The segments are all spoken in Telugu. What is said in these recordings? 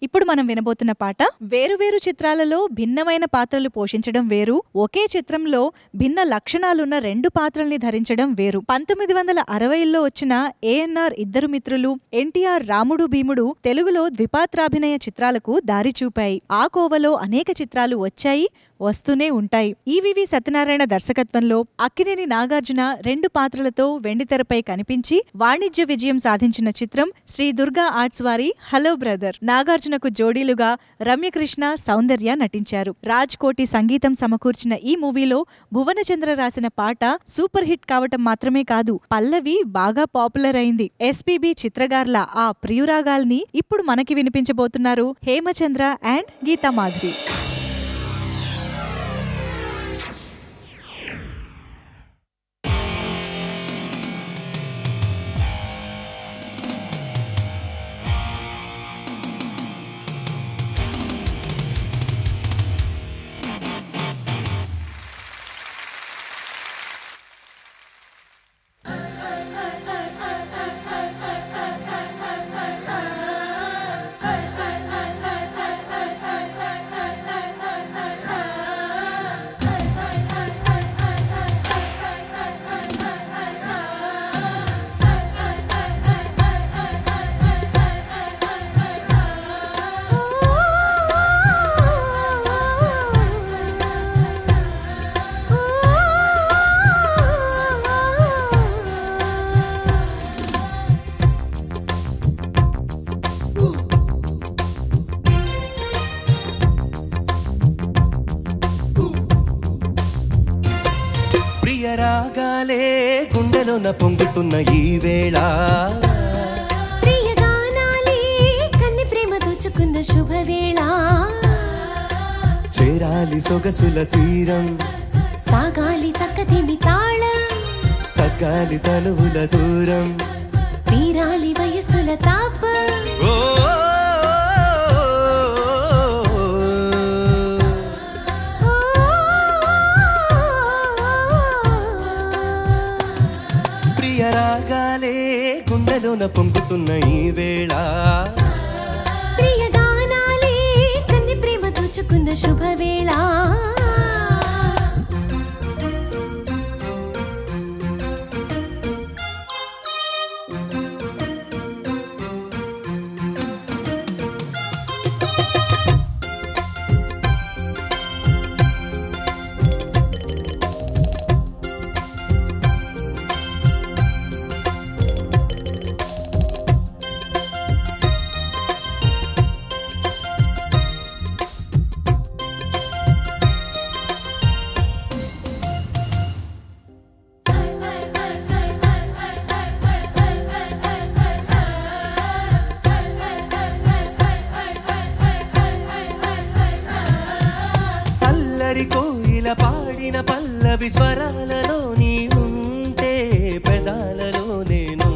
ఇప్పుడు మనం వినబోతున్న పాట వేరువేరు చిత్రాలలో భిన్నమైన పాత్రలు పోషించడం వేరు, ఒకే చిత్రంలో భిన్న లక్షణాలున్న రెండు పాత్రల్ని ధరించడం వేరు. 1960లో వచ్చిన ఏఎన్ఆర్ ఇద్దరు మిత్రులు, ఎన్టీఆర్ రాముడు భీముడు తెలుగులో ద్విపాత్రాభినయ చిత్రాలకు దారి చూపాయి. ఆ కోవలో అనేక చిత్రాలు వచ్చాయి, వస్తూనే ఉంటాయి. ఈవివి సత్యనారాయణ దర్శకత్వంలో అక్కినేని నాగార్జున రెండు పాత్రలతో వెండితెరపై కనిపించి వాణిజ్య విజయం సాధించిన చిత్రం శ్రీ దుర్గా ఆర్ట్స్ వారి హలో బ్రదర్. నాగార్జునకు జోడీలుగా రమ్యకృష్ణ, సౌందర్య నటించారు. రాజ్ కోటి సంగీతం సమకూర్చిన ఈ మూవీలో భువనచంద్ర రాసిన పాట సూపర్ హిట్ కావటం మాత్రమే కాదు, పల్లవి బాగా పాపులర్ అయింది. ఎస్పీబీ చిత్రగార్ల ఆ ప్రియురాగాల్ని ఇప్పుడు మనకి వినిపించబోతున్నారు హేమచంద్ర అండ్ గీతా మాధురి. రాగాలే గుండెలోన పొంగుతున్న ఈ వేళ, ప్రియగానాలే కన్ని ప్రేమ దోచుకున్న శుభవేళ, చేరాలి సొగసుల తీరం, సాగాలి తక్కదిమి తాళం, తగ్గాలి తనువుల దూరం, తీరాలి వయసుల తాపం. రాగాలే గుండెలోన పొంగుతున్న ఈ వేళ, ప్రియగానాలే కన్ని ప్రేమ దోచుకున్న శుభవేళ. కోయిల పాడిన పల్లవి స్వరాలలో నీ ఉంటే పెదాలలో నేను,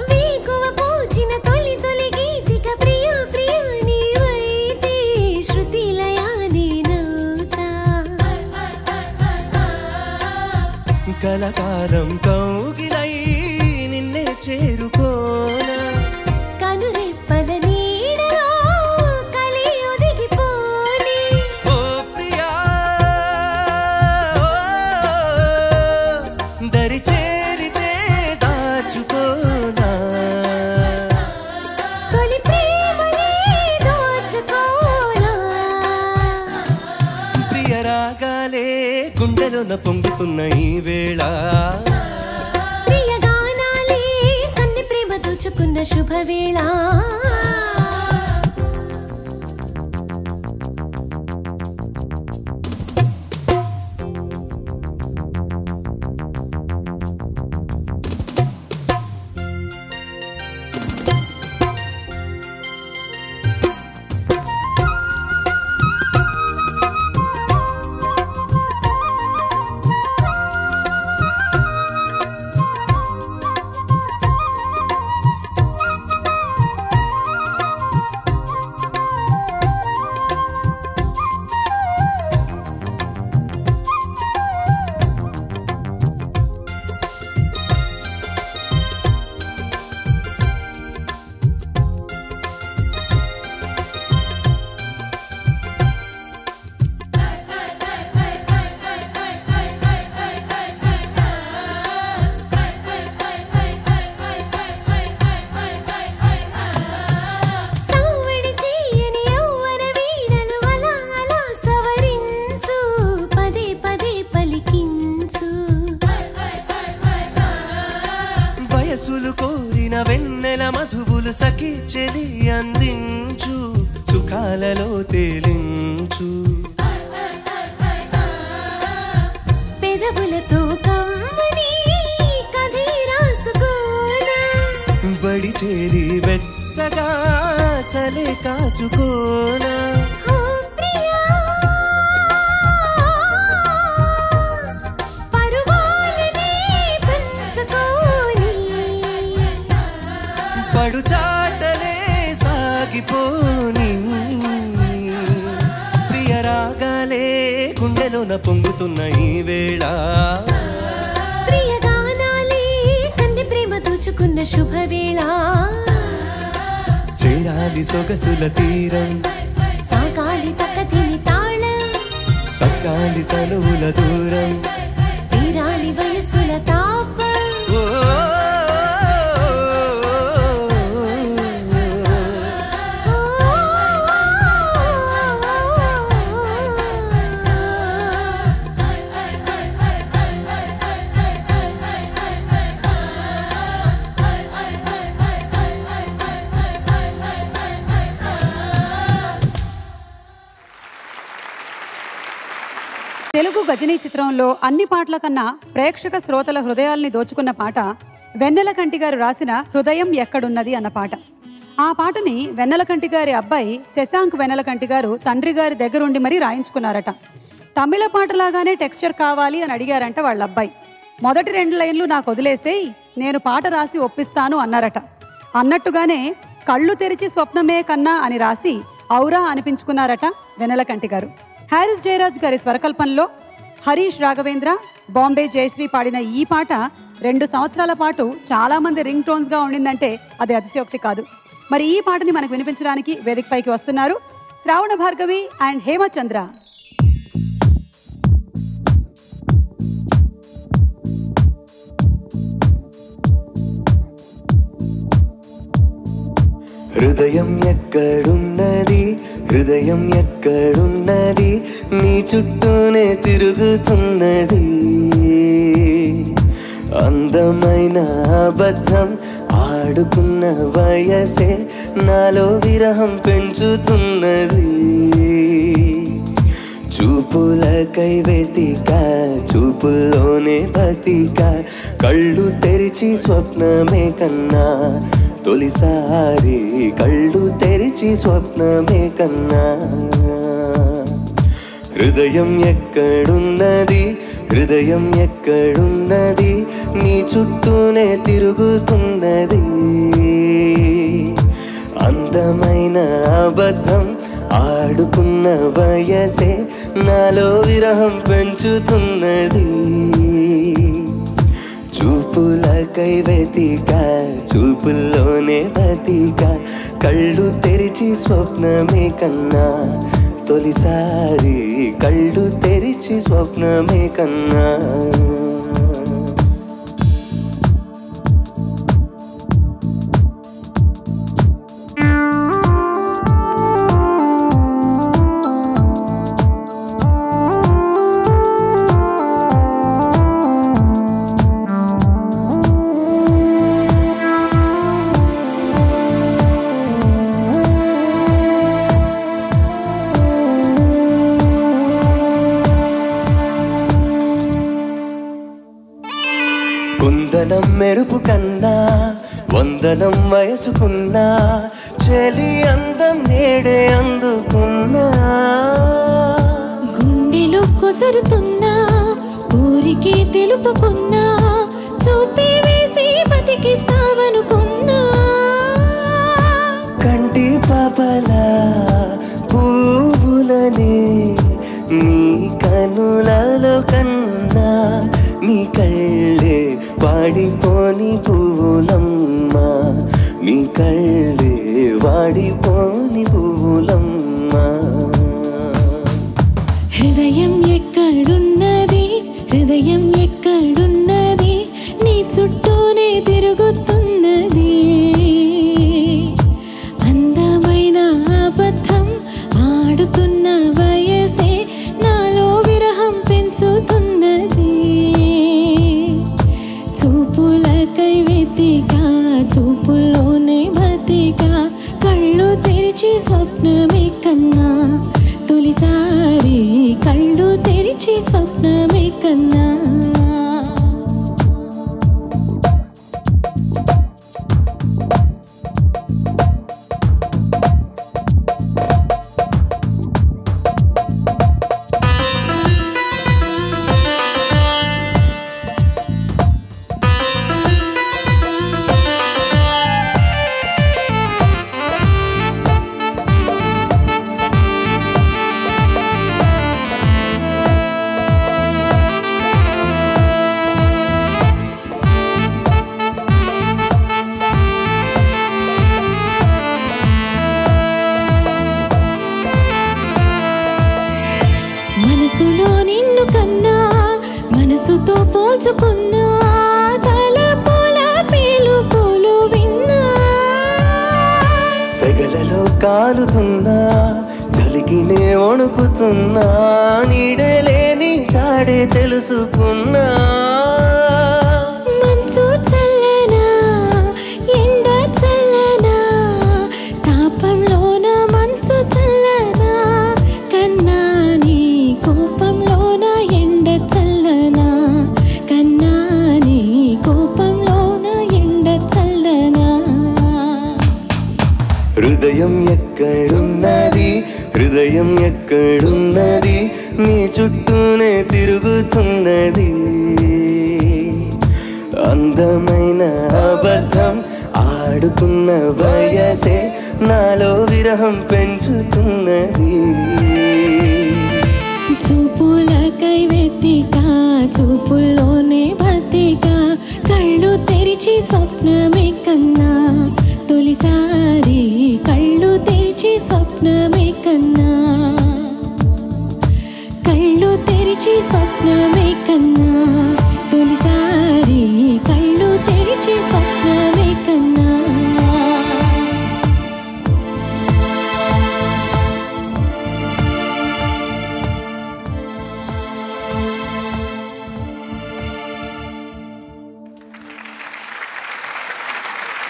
వీకువ పూచిన తొలి తొలి గీతిక ప్రియా ప్రియా నీవైతే శృతిలయా నేనవుతా, కలకాలం కౌగిలై నిన్నే చేరుకోనా, కనురెప్పల నీడలో కలి ఒదిగిపోని, ఓ ప్రియా దరి చేరితే దాచుకోనా, తొలి ప్రేమనే దోచుకోనా. ప్రియ రాగాలే గుండెలోన పొంగుతున్న ఈ వేళ, ప్రియగానాలే కన్ని ప్రేమ దోచుకున్న శుభవేళ. వెన్నెల మధువులు సఖి చెలి అందించు సుఖాలలో తేలించు పెదవులతో కమ్మని కథే రాసుకోనా బడి చేరి వెచ్చగా చలే కాచుకోనా పడు చాటలే సాగిపోని ప్రియ రాగాలే గుండెలోన పొంగుతున్న ఈ వేళ ప్రియ గానాలే కంది ప్రేమ దోచుకున్న శుభవేళ చేరాలి సొగసుల తీరం సాగాలి తక్కతిని తాళం తక్కాలి తనువుల దూరం తీరాలి వయస్సుల తాపం తెలుగు గజనీ చిత్రంలో అన్ని పాటల కన్నా ప్రేక్షక శ్రోతల హృదయాల్ని దోచుకున్న పాట వెన్నెలకంటి గారు రాసిన హృదయం ఎక్కడున్నది అన్న పాట. ఆ పాటని వెన్నెలకంటి గారి అబ్బాయి శశాంక్ వెన్నెలకంటి గారు తండ్రి గారి దగ్గరుండి మరీ రాయించుకున్నారట. తమిళ పాటలాగానే టెక్స్చర్ కావాలి అని అడిగారంట వాళ్ళ అబ్బాయి. మొదటి 2 లైన్లు నాకు వదిలేసేయి, నేను పాట రాసి ఒప్పిస్తాను అన్నారట. అన్నట్టుగానే కళ్ళు తెరిచి స్వప్నమే కన్నా అని రాసి ఔరా అనిపించుకున్నారట వెన్నెలకంటి గారు. హారిస్ జయరాజ్ గారి స్వరకల్పనలో హరీష్ రాఘవేంద్ర, బాంబే జయశ్రీ పాడిన ఈ పాట 2 సంవత్సరాల పాటు చాలామంది రింగ్ టోన్స్గా ఉండిందంటే అది అతిశయోక్తి కాదు. మరి ఈ పాటని మనకు వినిపించడానికి వేదికపైకి వస్తున్నారు శ్రావణ భార్గవి అండ్ హేమచంద్ర. హృదయం ఎక్కడున్నది, హృదయం ఎక్కడున్నది, నీ చుట్టూనే తిరుగుతున్నది. అందమైన అబద్ధం ఆడుకున్న వయసే నాలో విరహం పెంచుతున్నది. చూపులకై వెతిక, చూపుల్లోనే బతిక, కళ్ళు తెరిచి స్వప్నమే కన్నా తొలిసారి, కళ్ళు తెరిచి స్వప్నమే కన్నా. హృదయం ఎక్కడున్నది, హృదయం ఎక్కడున్నది, నీ చుట్టూనే తిరుగుతున్నది. అందమైన అబద్ధం ఆడుకున్న వయసే నాలో విరహం పెంచుతున్నది. చూపులకై వెతిక, చూపుల్లోనే బతిక, కళ్ళు తెరిచి స్వప్నమే కన్నా తొలిసారి, కళ్ళు తెరిచి స్వప్నమే కన్నా. కుందనం మెరుపు కన్నా వందనం వయసుకున్నా, చెలి అందం నేడే అందుకున్నా. గుండెలో కొసరుతున్నా ఊరికే తెలుపుకున్నా, చూపి వేసి బతికిస్తావనుకున్నా. కంటి పాపలా పువ్వులని నీ కనులలో కన్నా, నీ కళ్ళే వాడిపోని పువ్వులమ్మా, నీ కళ్ళే వాడిపోని పువ్వులమ్మా. హృదయం ఎక్కడున్నది, హృదయం ఎక్కడున్నది, నీ చుట్టూనే తిరుగుతున్నది. అందమైన అబద్ధం ఆడుతున్న వయసే నాలో విరహం పెంచుతున్నది. చూపులకై వెతిక, చూపుల్లోనే తెరిచి స్వప్నమే కన్నా తొలిసారి కళ్ళు తెరిచి స్వప్నమే కన్నా మనసులో నిన్ను కన్నా మనసుతో పోల్చుకున్నా తలపుల పిలుపులు విన్నా సెగలలో కాలుతున్నా చలికినే వణుకుతున్నా నీడలేని చాడే తెలుసుకున్నా మంచు చల్లనా ఎండ చల్లనా తాపంలోన మంచు చల్లనా కన్నా నీ కోపంలోన ఎండ చల్లనా కన్నా నీ కోపంలోన ఎండ చల్లనా హృదయం ఎక్కడున్నది హృదయం ఎక్కడున్నది నీ చుట్టూనే తిరుగుతున్నది అందమైన అబద్ధం ఆడుకున్న వయసే నాలో విరహం పెంచుతున్నది చూపులకై వెతికా చూపుల్లోనే బతికా కళ్ళు తెరిచి స్వప్నమే కన్నా తొలిసారి కళ్ళు తెరిచి స్వప్నమే కన్నా కళ్ళు తెరిచి స్వప్నమే కన్నా తొలిసారి కళ్ళు తెరిచి స్వప్నమే కన్నా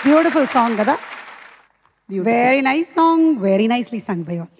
బ్యూటిఫుల్ సాంగ్ కదా, very nice song, very nicely sung by all.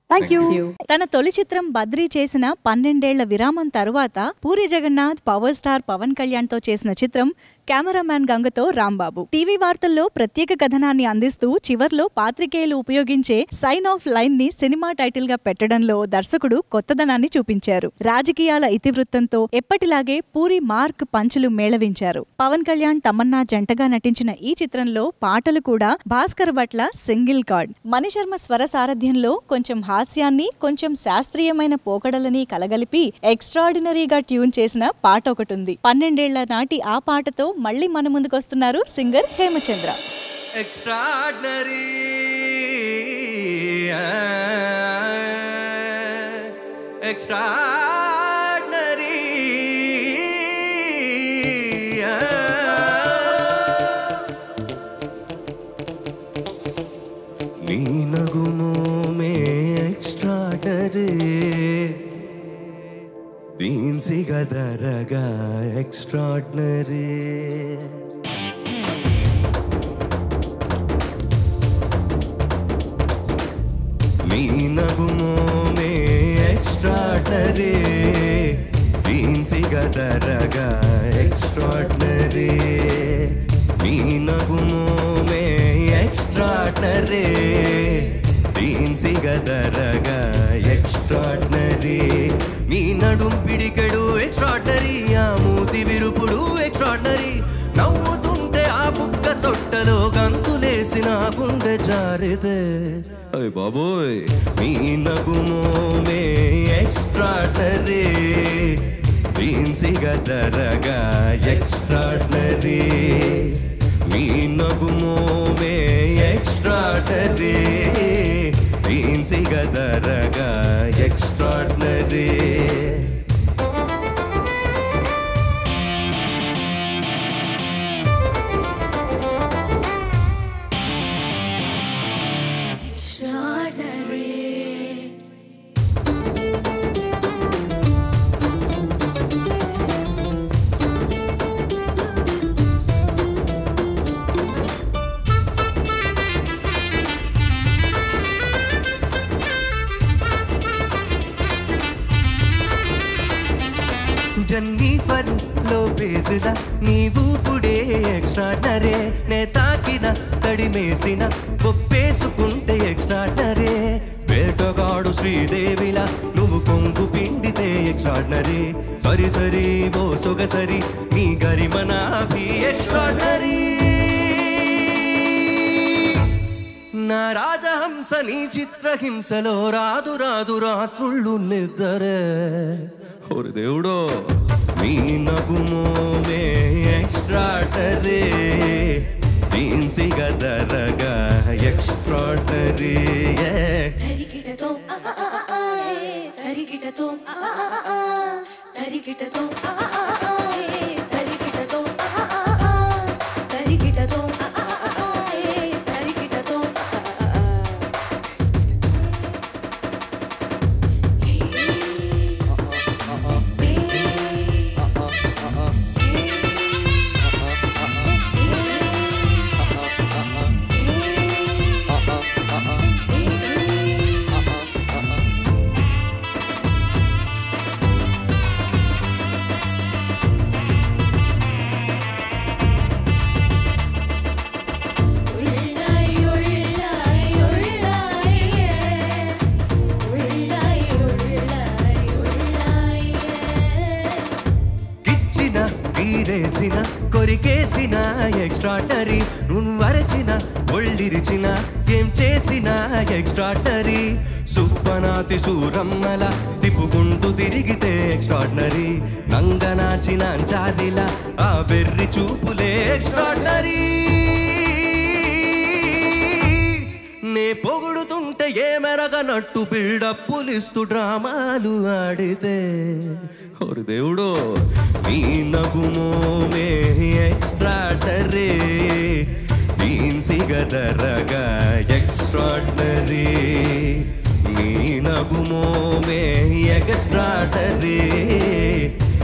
Thank you. తన తొలి చిత్రం బద్రీ చేసిన 12 ఏళ్ల విరామం తరువాత పూరి జగన్నాథ్ పవర్ స్టార్ పవన్ కళ్యాణ్ తో చేసిన చిత్రం కెమెరామ్యాన్ గంగతో రాంబాబు. టీవీ వార్తల్లో ప్రత్యేక కథనాన్ని అందిస్తూ చివర్లో పాత్రికేయులు ఉపయోగించే సైన్ ఆఫ్ లైన్ ని సినిమా టైటిల్ గా పెట్టడంలో దర్శకుడు కొత్తదనాన్ని చూపించారు. రాజకీయాల ఇతివృత్తంతో ఎప్పటిలాగే పూరి మార్క్ పంచులు మేళవించారు. పవన్ కళ్యాణ్ తమన్నా జంటగా నటించిన ఈ చిత్రంలో పాటలు కూడా భాస్కర్ భట్ల సింగిల్ కార్డ్. మణిశర్మ స్వర సారథ్యంలో కొంచెం హాస్యాన్ని కొంచెం శాస్త్రీయమైన పోకడలని కలగలిపి ఎక్స్ట్రాడినరీగా ట్యూన్ చేసిన పాట ఒకటుంది. 12 ఏళ్ల నాటి ఆ పాటతో మళ్ళీ మన ముందుకొస్తున్నారు సింగర్ హేమచంద్ర. ఎక్స్ట్రాడినరీ ఎక్స్ట్రాడినరీ నీ నగుమో మే ఎక్స్ట్రాడరీ దీన్ సిగదరగా ఎక్స్ట్రాడినరీ నీ నగుమో మే ఎక్స్ట్రాడినరీ దీన్ సిగదరగా ఎక్స్ట్రాడినరీ నీ నగుమో మే ఎక్స్ట్రాడినరీ దీన్ సిగదరగా ఎక్స్ట్రాడినరీ నీ నడుం పిడికెడు ఎక్స్ట్రాడినరీ ఆ మూతి విరుపుడు ఎక్స్ట్రాడినరీ నవ్వుతుంటే ఆ బుక్క సొట్టలో గంతులేసిన గుండె జారితే అయ్ బాబోయ్ నీ నగుమో మే ఎక్స్ట్రాడినరీ దీన్ సిగదరగా ఎక్స్ట్రాడినరీ నీ నగుమో మే ఎక్స్ట్రాడినరీ దీన్ సిగదరగా ఎక్స్ట్రాడినరీ జెన్నిఫర్ లోపేజ్లా నీవు పుడే ఎక్స్ట్రాడనరే నే తాకిన తడిమేసిన ఒప్పేసుకుంటే ఎక్స్ట్రాడనరే వేటగాడు శ్రీదేవిలా నువ్వు కొంగు పిండితే ఎక్స్ట్రాడనరీ సరి సరి ఓ సొగసరి నీ గరిమనా భీ ఎక్స్ట్రాడనరీ నా రాజహంస నీ చిత్రహింసలో రాదు రాదు రాత్రుళ్ళు నిద్దరే ఓరి దేవుడో నీ నగుమోమే ఎక్స్ట్రాడనరీ దీన్సిగా దరగా ఎక్స్ట్రాడనరీ తరికిటతో తరికిటతో తరికిటతో తరికిటతో తరికిటతో కొరికేసిన ఎక్స్ట్రాడనరీ నువ్వు వరచిన ఒళ్ళిరిచిన ఏం చేసిన ఎక్స్ట్రాడనరీ సుప్పనాతి సూరమ్మల తిప్పుకుంటూ తిరిగితే ఎక్స్ట్రాడనరీ నంగనాచిన చారిలా ఆ వెర్రి చూపులే ఎక్స్ట్రాడనరీ నే పొగుడుతుంటే ఏ మెరగనట్టు బిల్డప్పులిస్తూ డ్రామాలు ఆడితే ఓరి దేవుడో నీ నగుమోమే ఎక్స్ట్రాడనరీ దీన్సిగా దరగా ఎక్స్ట్రాడనరీ నీ నగుమోమే ఎక్స్ట్రాడనరీ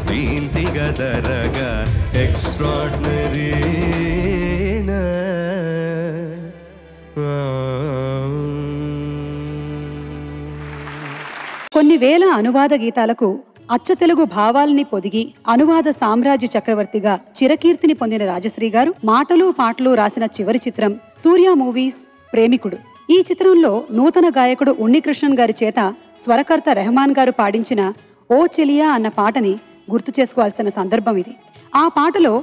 దీన్సిగా దరగా ఎక్స్ట్రాడనరీ కొన్ని వేల అనువాద గీతాలకు అచ్చ తెలుగు భావాల్ని పొదిగి అనువాద సామ్రాజ్య చక్రవర్తిగా చిరకీర్తిని పొందిన రాజశ్రీ గారు మాటలు పాటలు రాసిన చివరి చిత్రం సూర్య మూవీస్ ప్రేమికుడు. ఈ చిత్రంలో నూతన గాయకుడు ఉన్నికృష్ణన్ గారి చేత స్వరకర్త రెహమాన్ గారు పాడించిన ఓ చెలియా అన్న పాటని గుర్తు చేసుకోవాల్సిన సందర్భం ఇది. ఆ పాటలో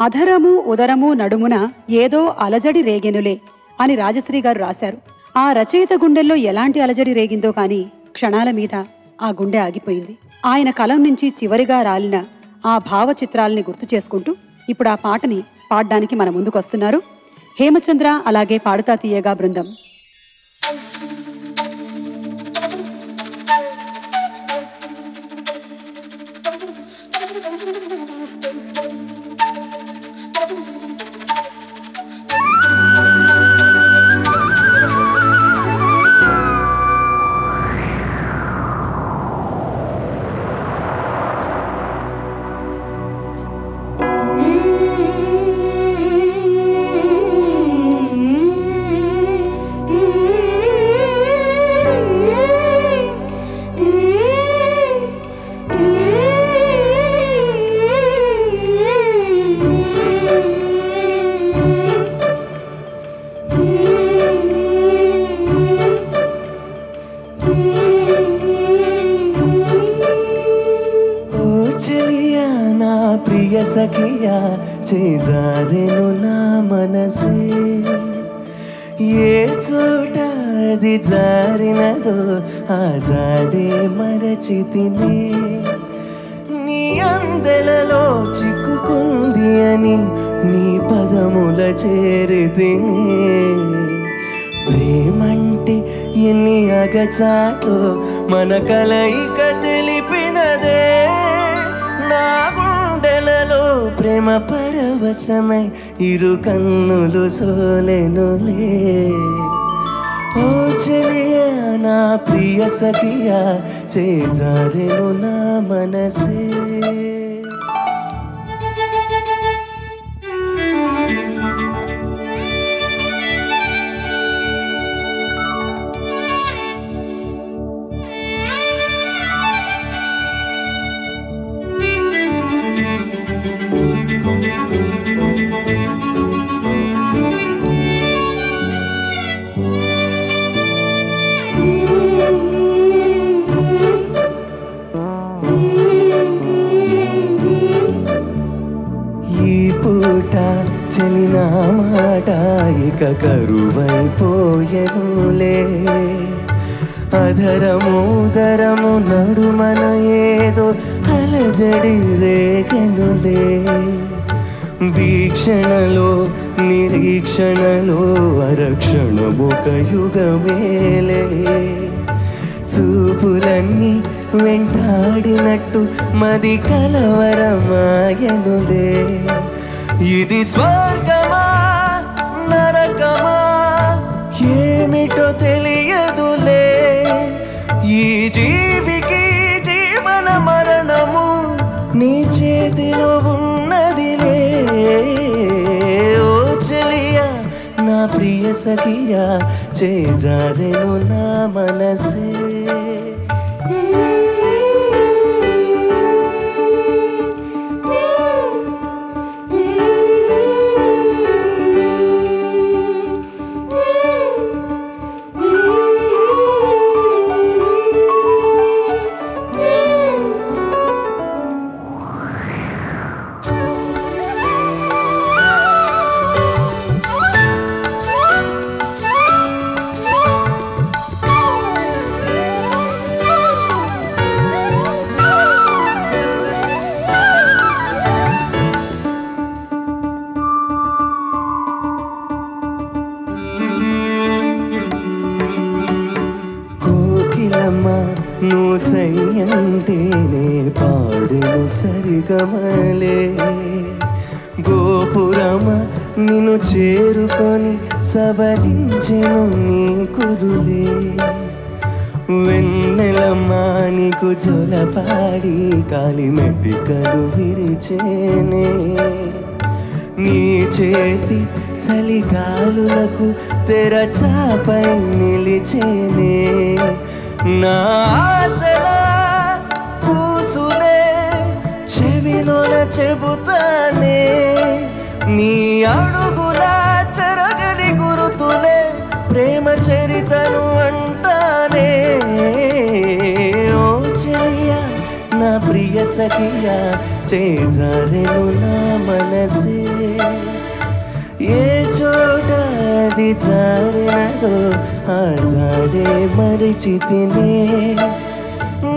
అధరము ఉదరము నడుమున ఏదో అలజడి రేగెనులే అని రాజశ్రీ గారు రాశారు. ఆ రచయిత గుండెల్లో ఎలాంటి అలజడి రేగిందో కానీ క్షణాల మీద ఆ గుండె ఆగిపోయింది. ఆయన కలం నుంచి చివరిగా రాలిన ఆ భావ చిత్రాలని గుర్తు చేసుకుంటూ ఇప్పుడు ఆ పాటని పాడడానికి మన ముందుకొస్తున్నారు హేమచంద్ర, అలాగే పాడుతా తీయగా బృందం. సఖియా చేజారెను నా మనసే ఏ చోట అది జారినదో ఆ జాడే మరచితినే నీ అందెలలో చిక్కుకుంది అని నీ పదముల చేరితినే ప్రేమంటే ఎన్ని అగచాటో మన కలయిక తెలిపినదే నా గుండెలలో ప్రేమ పరవశమై ఇరు కన్నులు సోలెనులే ఓ చెలియా నా ప్రియ సఖియా చేజారెను నా మనసే ఇక కరువైపోయెనులే అధరముదరము నడుమన ఏదో అలజడి రేగెనులే వీక్షణలో నిరీక్షణలో అరక్షణమొక యుగమేలే చూపులన్నీ వెంటాడినట్టు మది కలవరమాయనులే ఇది స్వర్గమా నరకమా ఏమిటో తెలియదులే ఈ జీవికి జీవన మరణము నీ చేతిలో ఉన్నదిలే ఓ చెలియా నా ప్రియ సఖియా చేజారెను నా మనసే నువ్వు సయ్యంటేనే పాడును సరిగమలే గోపురమ నిన్ను చేరుకొని సవరించెను నీ కురులే వెన్నెలమ్మా నీకు జొలపాడి కాలిమెటికలు విరిచేనే నీ చేతి చలిగాలులకు తెరచాపై నిలిచేనే నా ఆశలా పూసులే చెవిలోన చెబుతానే నీ అడుగుల చెరగని గురుతులే ప్రేమ చరితను అంటానే ఓ చెలియా నా ప్రియ సఖియా చేజారెను నా మనసే ఏ చోట అది జారినదో ఆ జాడే మరిచితినే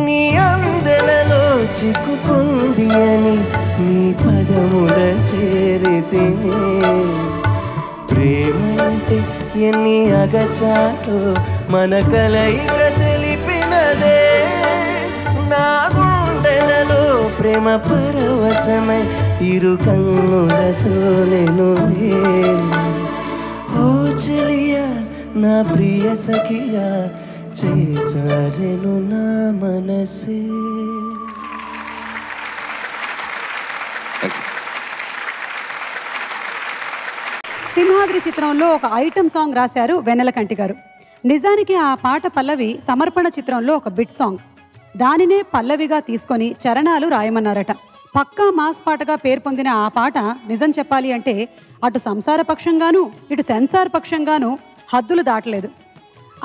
నీ అందెలలో చిక్కుకుంది అని నీ పదముల చేరితినే ప్రేమంటే ఎన్ని అగచాటో మన కలయిక తెలిపినదే నా గుండెలలో ప్రేమ పరవశమై ఇరు కన్నుల సోలెను ఓ చెలియా నా ప్రియ సఖియా చేజారెను నా మనసే. సింహాద్రి చిత్రంలో ఒక ఐటమ్ సాంగ్ రాశారు వెన్నెలకంటి గారు. నిజానికి ఆ పాట పల్లవి సమర్పణ చిత్రంలో ఒక బిట్ సాంగ్. దానినే పల్లవిగా తీసుకొని చరణాలు రాయమన్నారట. పక్కా మాస్ పాటగా పేరు పొందిన ఆ పాట నిజం చెప్పాలి అంటే అటు సంసార పక్షంగాను ఇటు సెన్సార్ పక్షంగాను హద్దులు దాటలేదు.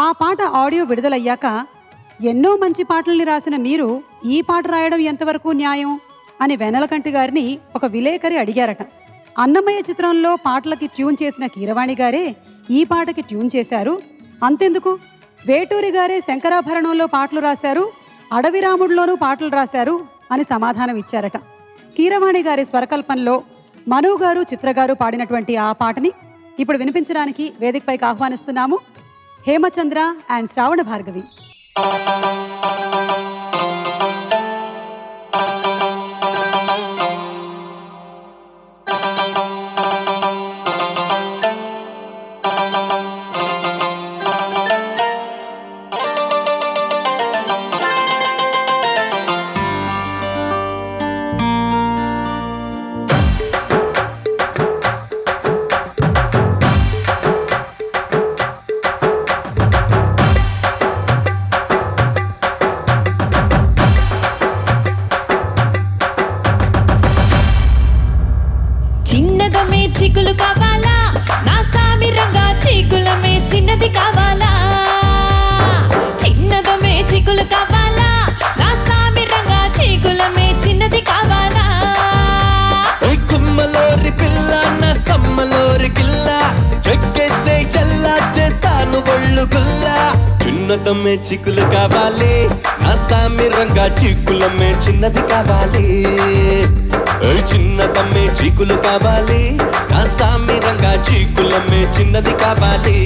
ఆ పాట ఆడియో విడుదలయ్యాక ఎన్నో మంచి పాటల్ని రాసిన మీరు ఈ పాట రాయడం ఎంతవరకు న్యాయం అని వెన్నెలకంటి గారిని ఒక విలేకరి అడిగారట. అన్నమయ్య చిత్రంలో పాటలకి ట్యూన్ చేసిన కీరవాణి గారే ఈ పాటకి ట్యూన్ చేశారు, అంతెందుకు వేటూరి గారే శంకరాభరణంలో పాటలు రాశారు, అడవిరాముడిలోనూ పాటలు రాశారు అని సమాధానం ఇచ్చారట. కీరవాణి గారి స్వరకల్పనలో మను గారు చిత్రగారు పాడినటువంటి ఆ పాటని ఇప్పుడు వినిపించడానికి వేదికపైకి ఆహ్వానిస్తున్నాము హేమచంద్ర అండ్ శ్రావణ భార్గవి. ఒళ్ళు గుల్లా చిన్నదమ్మే చిక్కులు కావాలి నా సామి రంగా చిక్కులమ్మే చిన్నది కావాలి చిన్నదమ్మే చీకులు కావాలి నా సామి రంగా చీకులమ్మే చిన్నది కావాలి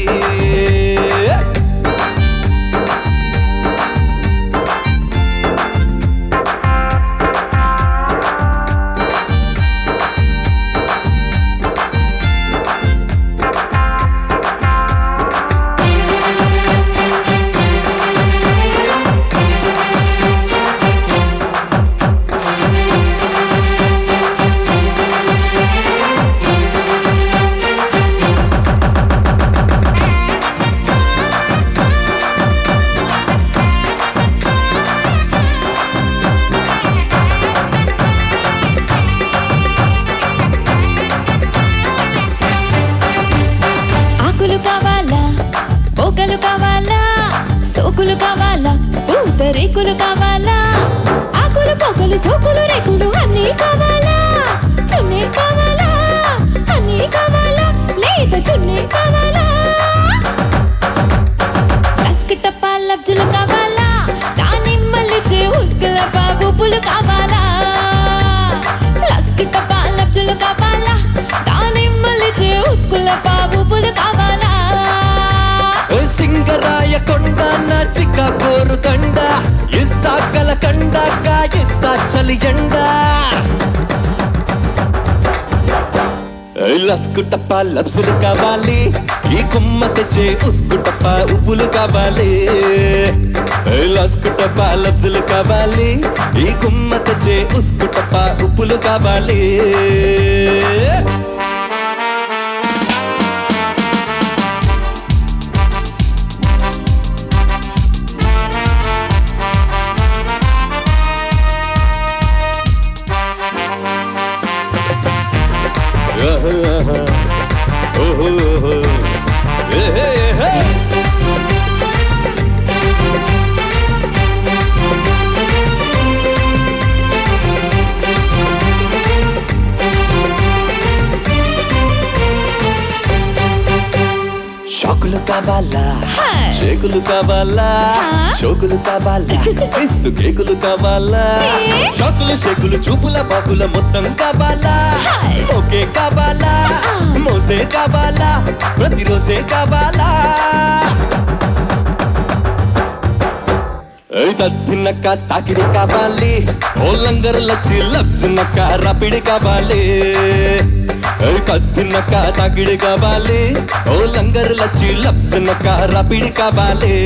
సోకులు కావాలా పూతరేకులు కావాలా ఆకులు పొగలు సోకులు రేకులు అన్నీ కావాలా చున్నీ కావాలా అన్నీ కావాలా లేత చున్నీ కావాలా లస్కట పాలబ్జులు కావాలా దానిమ్మలిచ్చే ఉస్కుల బాబుపులు కావాలా లస్కట పాలబ్జులు కావాలా దానిమ్మలిచ్చే ఉస్కుల బాబుపులు కావాలా సింగరాయ కొండ నా చిక్క కోరు తండ ఇస్తా కలకండ కాయిస్తా చలి జెండా లస్కుటప్ప లబ్సులు కావాలి ఈ కుమ్మ తెచ్చే ఉస్కుటప్ప ఉప్పులు కావాలి లస్కుటప్ప లబ్సులు కావాలి ఈ కుమ్మ తెచ్చే ఉస్కుటప్ప ఉప్పులు కావాలి షోకులు కావాలా షేకులు కావాలా షోకులు కావాలా పిస్సు కేకులు కావాలా షోకులు షేకులు చూపుల బాకుల మొత్తం కావాలా ఓకే కావాలా మోసే కావాలా ప్రతిరోజే కావాలా తిన్నక్క తాకిడి కావాలి ఓ లంగర్లచ్చి లబ్జున్నక్క రపిడి కావాలి తిన్నక్క తాకిడి కావాలి ఓ లంగర్లచ్చి లబ్జున్నక్క రపిడి కావాలి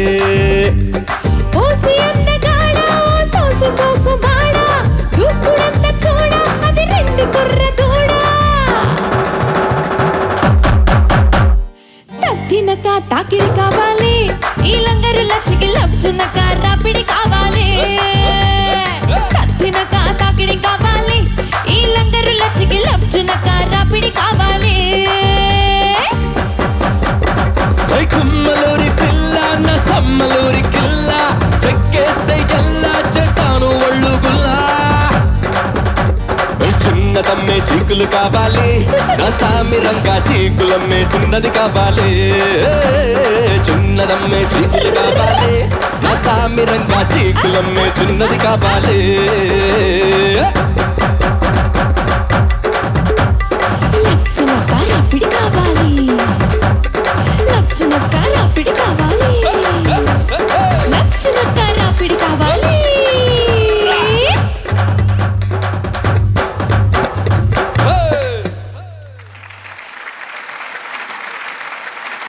తాకిడి కావాలి ఈ లంగరు లచ్చికి లబ్జున్నక రాపిడి కావాలి తత్తినక తాకిడి కావాలి ఈ లంగరు లచ్చికి లబ్జున్నక రాపిడి కావాలి కుమ్మలూరి పిల్ల నా సమ్మలూరి కిల్ల చెక్కేస్తే ఎల్లా చేస్తాను ఒళ్ళు గుల్లా చిన్నదమ్మే చీకులు కావాలి నా సామి రంగా చీకులమ్మే చిన్నది కావాలి చిన్నదమ్మే చీకులు కావాలి నా సామి రంగా చీకులమ్మే చిన్నది కావాలి